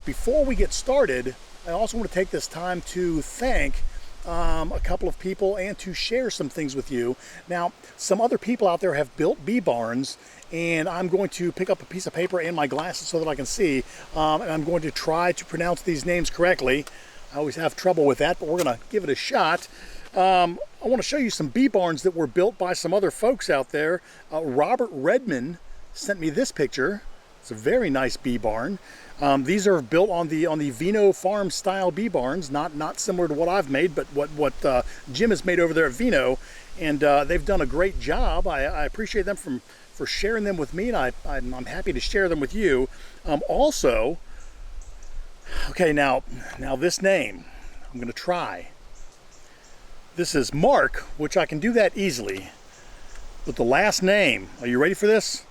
before we get started, I also want to take this time to thank a couple of people and to share some things with you. Now, some other people out there have built bee barns, and I'm going to pick up a piece of paper and my glasses so that I can see, and I'm going to try to pronounce these names correctly. I always have trouble with that, but we're going to give it a shot. I want to show you some bee barns that were built by some other folks out there. Robert Redman sent me this picture. It's a very nice bee barn. These are built on the Vino Farm style bee barns, not similar to what I've made, but what Jim has made over there at Vino, and they've done a great job. I appreciate them for sharing them with me, and I'm happy to share them with you. Also, okay, now this name, I'm going to try. This is Mark, which I can do that easily, but the last name, are you ready for this?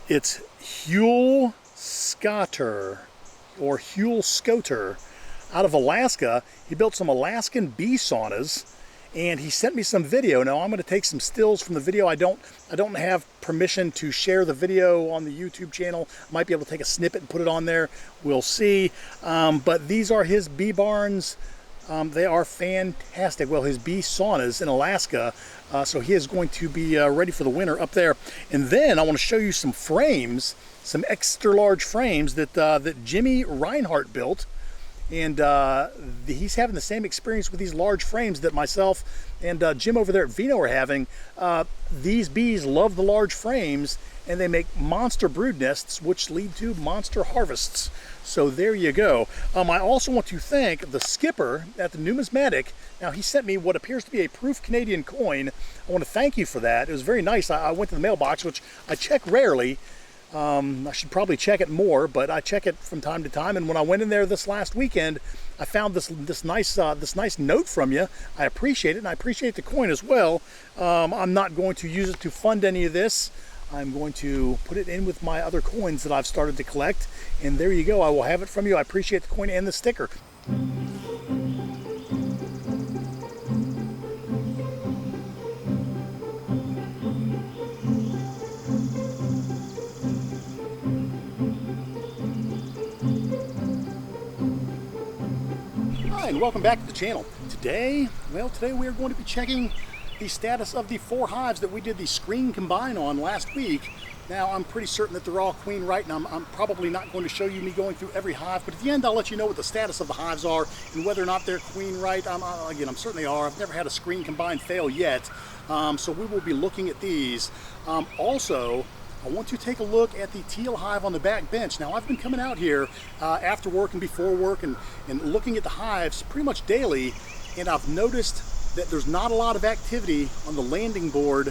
It's Huel Scotter, or Huel Scotter, out of Alaska. He built some Alaskan bee saunas, and he sent me some video. Now I'm going to take some stills from the video. I don't have permission to share the video on the YouTube channel. I might be able to take a snippet and put it on there. We'll see. But these are his bee barns. They are fantastic. Well, his bee saunas in Alaska. So he is going to be ready for the winter up there. And then I want to show you some frames, some extra large frames that Jimmy Reinhardt built. And he's having the same experience with these large frames that myself and Jim over there at Vino are having. These bees love the large frames, and they make monster brood nests, which lead to monster harvests. So there you go. I also want to thank the skipper at the Numismatic. Now, he sent me what appears to be a proof Canadian coin. I want to thank you for that. It was very nice. I went to the mailbox, which I check rarely. I should probably check it more, but I check it from time to time. And when I went in there this last weekend, I found this nice note from you. I appreciate it, and I appreciate the coin as well. I'm not going to use it to fund any of this. I'm going to put it in with my other coins that I've started to collect. And there you go. I will have it from you. I appreciate the coin and the sticker. Hi, and welcome back to the channel. Today we are going to be checking the status of the 4 hives that we did the screen combine on last week. Now, I'm pretty certain that they're all queen right, and I'm probably not going to show you me going through every hive, but at the end I'll let you know what the status of the hives are and whether or not they're queen right. Again, I'm certainly are. I've never had a screen combine fail yet, so we will be looking at these. Also, I want to take a look at the Teal hive on the back bench. Now, I've been coming out here after work and before work and looking at the hives pretty much daily, and I've noticed that there's not a lot of activity on the landing board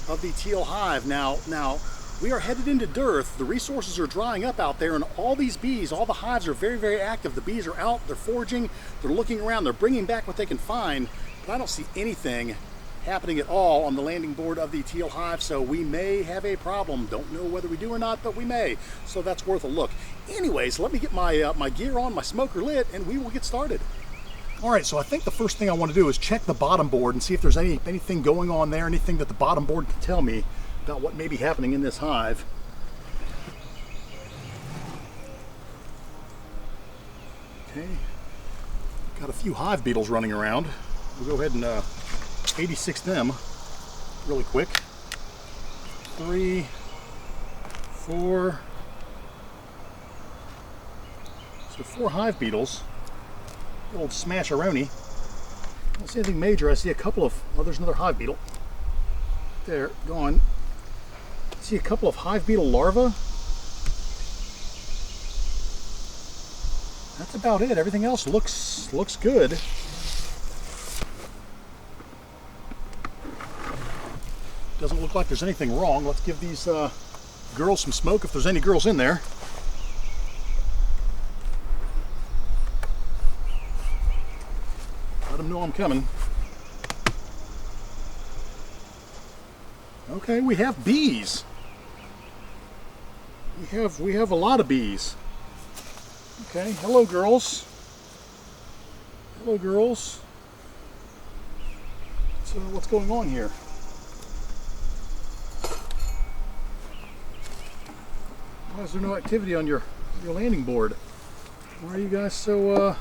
of the Teal hive. Now we are headed into dearth. The resources are drying up out there, and all these bees, all the hives are very, very active. The bees are out, they're foraging, they're looking around, they're bringing back what they can find, but I don't see anything happening at all on the landing board of the Teal hive, so we may have a problem. Don't know whether we do or not, but we may, so that's worth a look. Anyways, let me get my my gear on, my smoker lit, and we will get started. All right, so I think the first thing I want to do is check the bottom board and see if there's anything going on there, anything that the bottom board can tell me about what may be happening in this hive. Okay, got a few hive beetles running around. We'll go ahead and 86 them really quick. 3, 4. So 4 hive beetles. Old smash-a-roni. I don't see anything major. I see a couple of, oh, there's another hive beetle. There, gone. I see a couple of hive beetle larvae. That's about it. Everything else looks good. Doesn't look like there's anything wrong. Let's give these girls some smoke if there's any girls in there. Let them know I'm coming. Okay, we have bees. We have a lot of bees. Okay, hello girls. Hello girls. So what's going on here? Why is there no activity on your Your landing board. Why are you guys so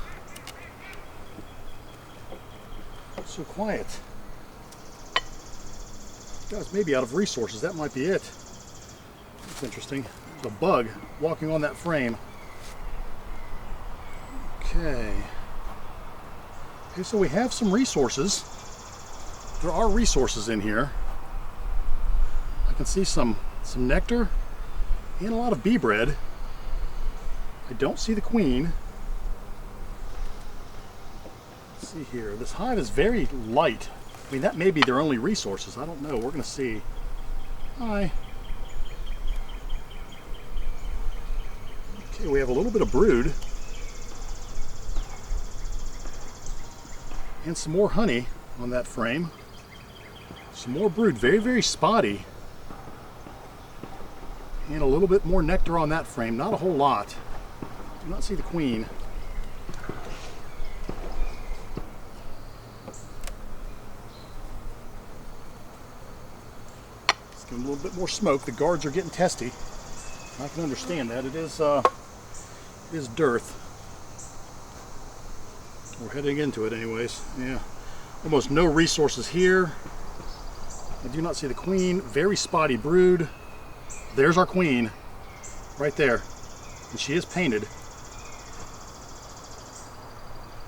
so quiet? You guys may be out of resources. That might be it. That's interesting. There's a bug walking on that frame. Okay. Okay, so we have some resources. There are resources in here. I can see some nectar and a lot of bee bread. I don't see the queen. Let's see here. This hive is very light. I mean, that may be their only resources. I don't know. We're going to see. Hi. Okay, we have a little bit of brood. And some more honey on that frame. Some more brood. Very, very spotty. And a little bit more nectar on that frame. Not a whole lot. Do not see the queen. Let's give them a little bit more smoke. The guards are getting testy. I can understand that. It is dearth. We're heading into it anyways. Yeah. Almost no resources here. I do not see the queen. Very spotty brood. There's our queen. Right there. And she is painted.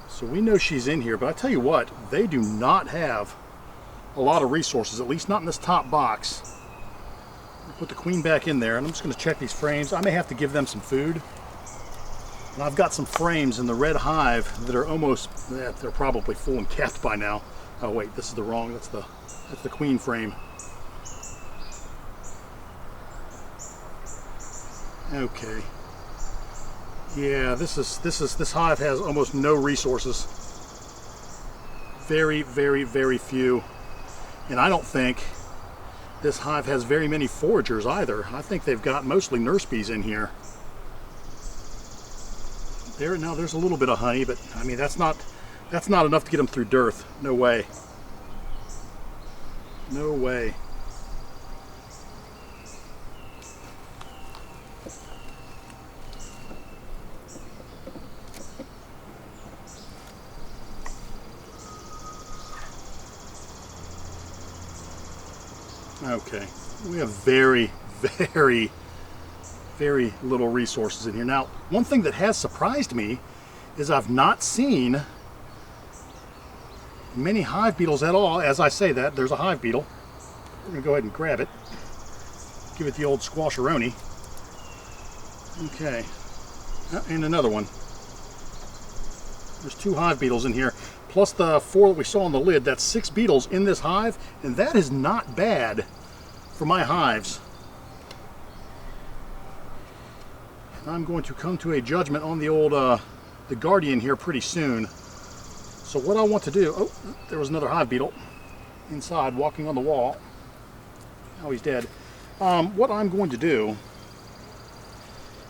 So we know she's in here, but I tell you what, they do not have a lot of resources, at least not in this top box. I'll put the queen back in there, and I'm just going to check these frames. I may have to give them some food. And I've got some frames in the red hive that are almost, they're probably full and capped by now. Oh wait, this is the wrong, that's the queen frame. Okay. Yeah, this hive has almost no resources. Very, very, very few. And I don't think this hive has very many foragers either. I think they've got mostly nurse bees in here. Now there's a little bit of honey, but I mean that's not enough to get them through dearth. No way. No way. Okay, we have very, very, very little resources in here. Now, one thing that has surprised me is I've not seen many hive beetles at all. As I say that, there's a hive beetle. We're going to go ahead and grab it. Give it the old squasheroni. Okay, and another one. There's 2 hive beetles in here, plus the 4 that we saw on the lid. That's 6 beetles in this hive, and that is not bad for my hives. I'm going to come to a judgment on the old the guardian here pretty soon. So what I want to do, oh, there was another hive beetle inside walking on the wall. Oh, he's dead. What I'm going to do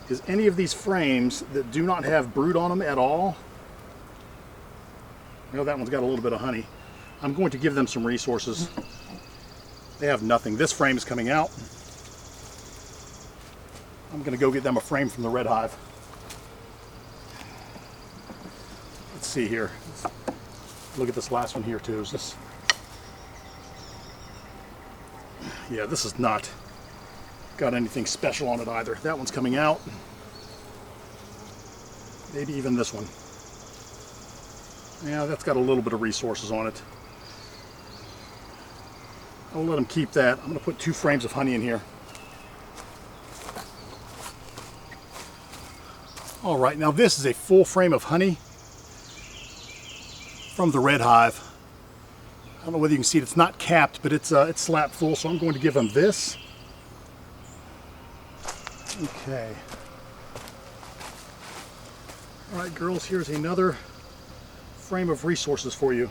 is any of these frames that do not have brood on them at all, well, that one's got a little bit of honey, I'm going to give them some resources. They have nothing. This frame is coming out. I'm going to go get them a frame from the red hive. Let's see here. Let's look at this last one here too. Is this? Yeah, this is not got anything special on it either. That one's coming out. Maybe even this one. Yeah, that's got a little bit of resources on it. I'll let them keep that. I'm going to put 2 frames of honey in here. All right, now this is a full frame of honey from the red hive. I don't know whether you can see it. It's not capped, but it's slapped full, so I'm going to give them this. Okay. All right, girls, here's another frame of resources for you.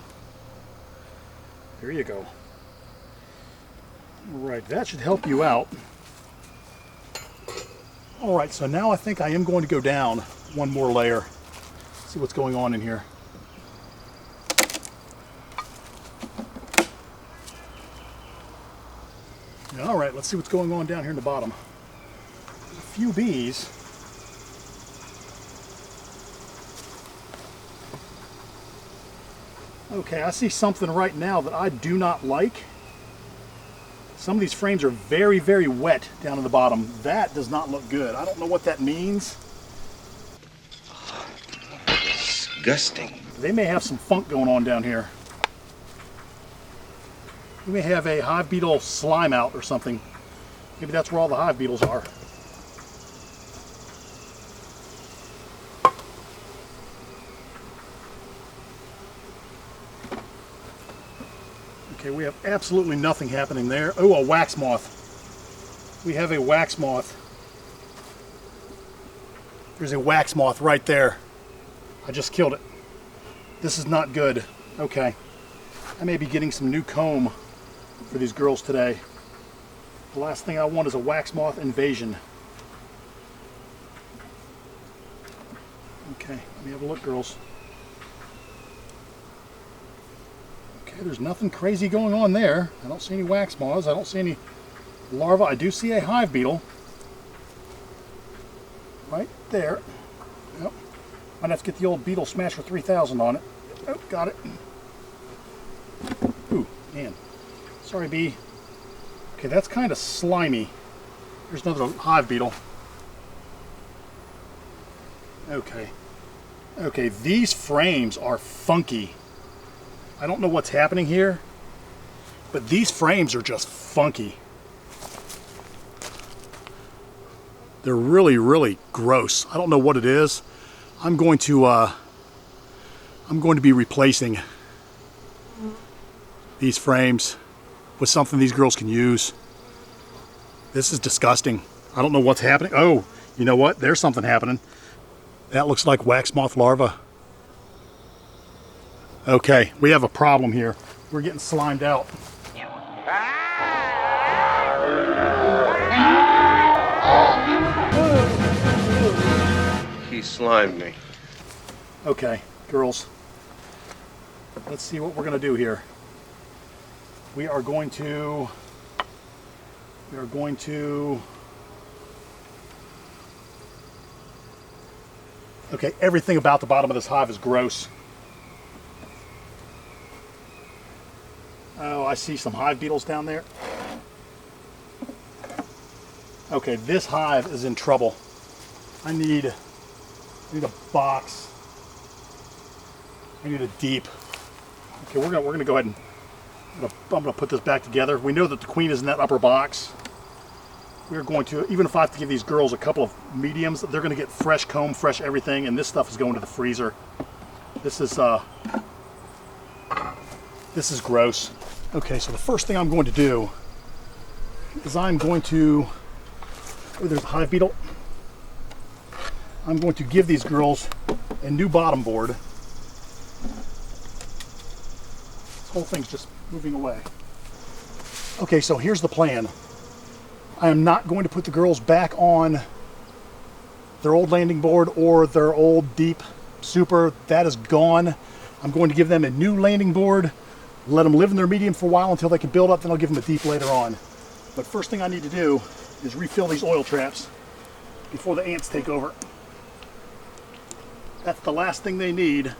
There you go. All right, that should help you out. All right, so now I think I am going to go down one more layer. See what's going on in here. All right, let's see what's going on down here in the bottom. There's a few bees. Okay, I see something right now that I do not like. Some of these frames are very, very wet down in the bottom. That does not look good. I don't know what that means. Disgusting. They may have some funk going on down here. We may have a hive beetle slime out or something. Maybe that's where all the hive beetles are. Okay, we have absolutely nothing happening there. Oh, a wax moth. We have a wax moth. There's a wax moth right there. I just killed it. This is not good. Okay. I may be getting some new comb for these girls today. The last thing I want is a wax moth invasion. Okay, let me have a look, girls. Okay, there's nothing crazy going on there. I don't see any wax moths. I don't see any larvae. I do see a hive beetle. Right there. Yep. Might have to get the old Beetle Smasher 3000 on it. Oh, got it. Ooh, man. Sorry, bee. Okay, that's kind of slimy. Here's another hive beetle. Okay. Okay, these frames are funky. I don't know what's happening here, but these frames are just funky. They're really, really gross. I don't know what it is. I'm going to be replacing these frames with something these girls can use. This is disgusting. I don't know what's happening. Oh, you know what? There's something happening. That looks like wax moth larva. Okay, we have a problem here. We're getting slimed out. He slimed me. Okay, girls. Let's see what we're going to do here. We are going to okay, everything about the bottom of this hive is gross. Oh, I see some hive beetles down there. Okay, this hive is in trouble. I need a box. I need a deep. Okay, we're gonna go ahead and I'm gonna put this back together. We know that the queen is in that upper box. We're going to, even if I have to give these girls a couple of mediums, they're gonna get fresh comb, fresh everything, and this stuff is going to the freezer. This is gross. Okay, so the first thing I'm going to do is I'm going to, oh, there's a hive beetle. I'm going to give these girls a new bottom board. This whole thing's just moving away. Okay, so here's the plan. I am not going to put the girls back on their old landing board or their old deep super. That is gone. I'm going to give them a new landing board, let them live in their medium for a while until they can build up, then I'll give them a deep later on. But first thing I need to do is refill these oil traps before the ants take over. That's the last thing they need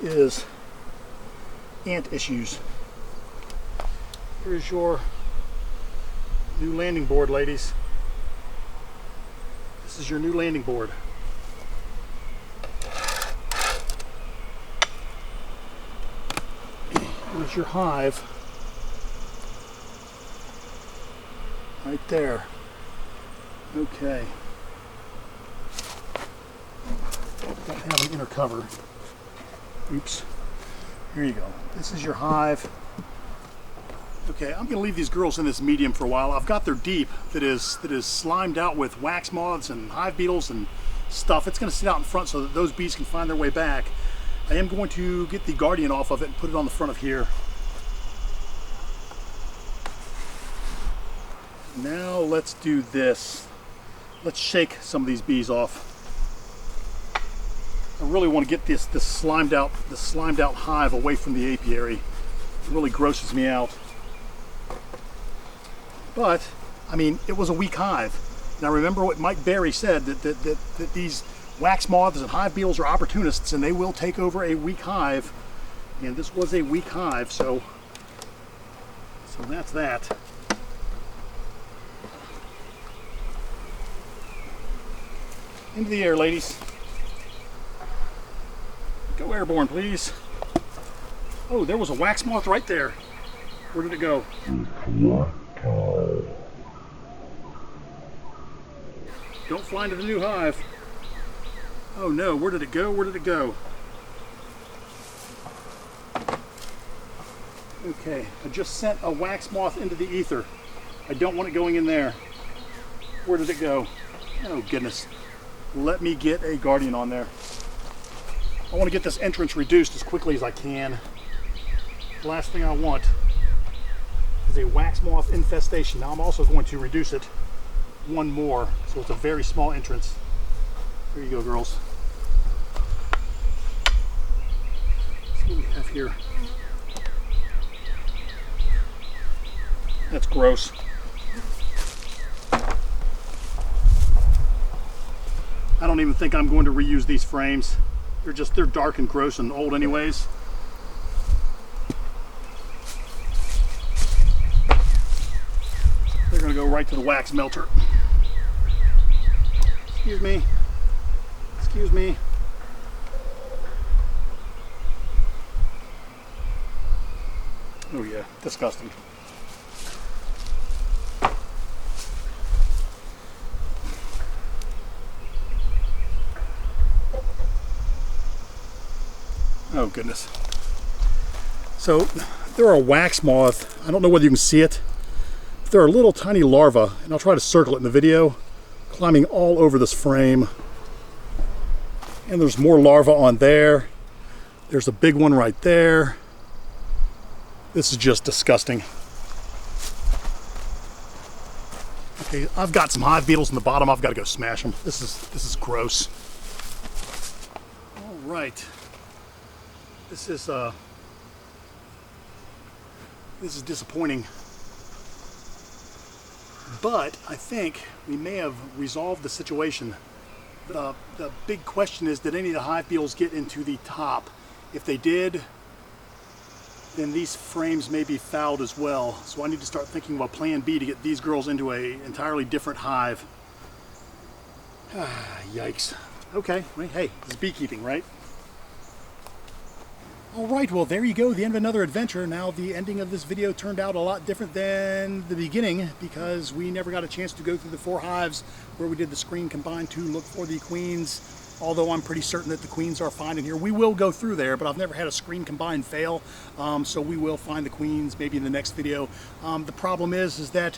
is ant issues. Here's your new landing board, ladies. This is your new landing board. Here's your hive. Right there. Okay. Don't have an inner cover. Oops. Here you go. This is your hive. Okay, I'm going to leave these girls in this medium for a while. I've got their deep that is slimed out with wax moths and hive beetles and stuff. It's going to sit out in front so that those bees can find their way back. I am going to get the guardian off of it and put it on the front of here. Now let's do this. Let's shake some of these bees off. I really want to get this slimed out hive away from the apiary. It really grosses me out. But I mean, it was a weak hive. Now remember what Mike Berry said, that these wax moths and hive beetles are opportunists, and they will take over a weak hive. And this was a weak hive, so that's that. Into the air, ladies. Go airborne, please. Oh, there was a wax moth right there. Where did it go? Don't fly into the new hive. Oh no, where did it go? Where did it go? Okay, I just sent a wax moth into the ether. I don't want it going in there. Where did it go? Oh goodness. Let me get a guardian on there. I want to get this entrance reduced as quickly as I can. The last thing I want is a wax moth infestation. Now I'm also going to reduce it one more, so it's a very small entrance. There you go, girls. Let's see what we have here. That's gross. I don't even think I'm going to reuse these frames. They're dark and gross and old anyways. They're gonna go right to the wax melter. Excuse me. Excuse me. Oh yeah, disgusting. Oh goodness. So there are wax moth. I don't know whether you can see it. But there are little tiny larvae, and I'll try to circle it in the video, climbing all over this frame. And there's more larvae on there. There's a big one right there. This is just disgusting. Okay, I've got some hive beetles in the bottom. I've got to go smash them. This is gross. All right. This is disappointing, but I think we may have resolved the situation. The big question is, did any of the hive beetles get into the top? If they did, then these frames may be fouled as well. So I need to start thinking about plan B to get these girls into an entirely different hive. Yikes. Okay, well, hey, it's beekeeping, right? All right, well, there you go, the end of another adventure. Now, the ending of this video turned out a lot different than the beginning because we never got a chance to go through the 4 hives where we did the screen combine to look for the queens, although I'm pretty certain that the queens are fine in here. We will go through there, but I've never had a screen combine fail, so we will find the queens maybe in the next video. The problem is that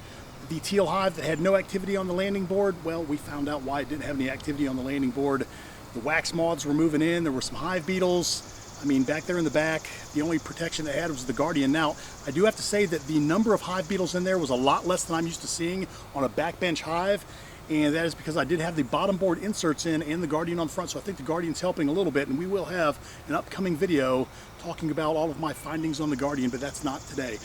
the teal hive that had no activity on the landing board, well, we found out why it didn't have any activity on the landing board. The wax moths were moving in, there were some hive beetles. I mean, back there in the back, the only protection they had was the guardian. Now, I do have to say that the number of hive beetles in there was a lot less than I'm used to seeing on a backbench hive, and that is because I did have the bottom board inserts in and the guardian on front, so I think the guardian's helping a little bit, and we will have an upcoming video talking about all of my findings on the guardian, but that's not today.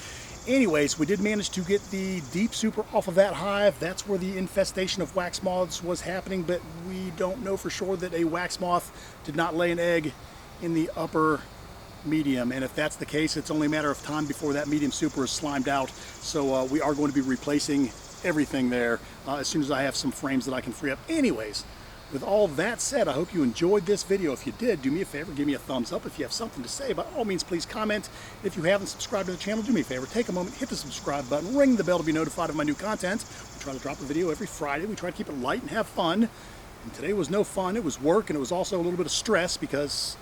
Anyways, we did manage to get the deep super off of that hive. That's where the infestation of wax moths was happening, but we don't know for sure that a wax moth did not lay an egg in the upper medium, and if that's the case, it's only a matter of time before that medium super is slimed out. So we are going to be replacing everything there as soon as I have some frames that I can free up. Anyways, with all that said, I hope you enjoyed this video. If you did, do me a favor, give me a thumbs up. If you have something to say, by all means, please comment. If you haven't subscribed to the channel, do me a favor, take a moment, hit the subscribe button, ring the bell to be notified of my new content. We try to drop a video every Friday. We try to keep it light and have fun. And today was no fun. It was work, and it was also a little bit of stress because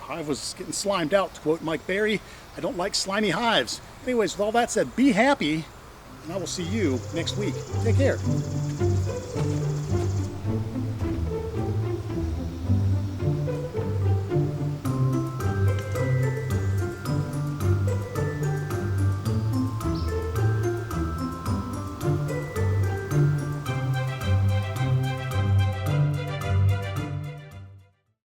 hive was getting slimed out, to quote Mike Berry. I don't like slimy hives. Anyways, with all that said, be happy, and I will see you next week. Take care.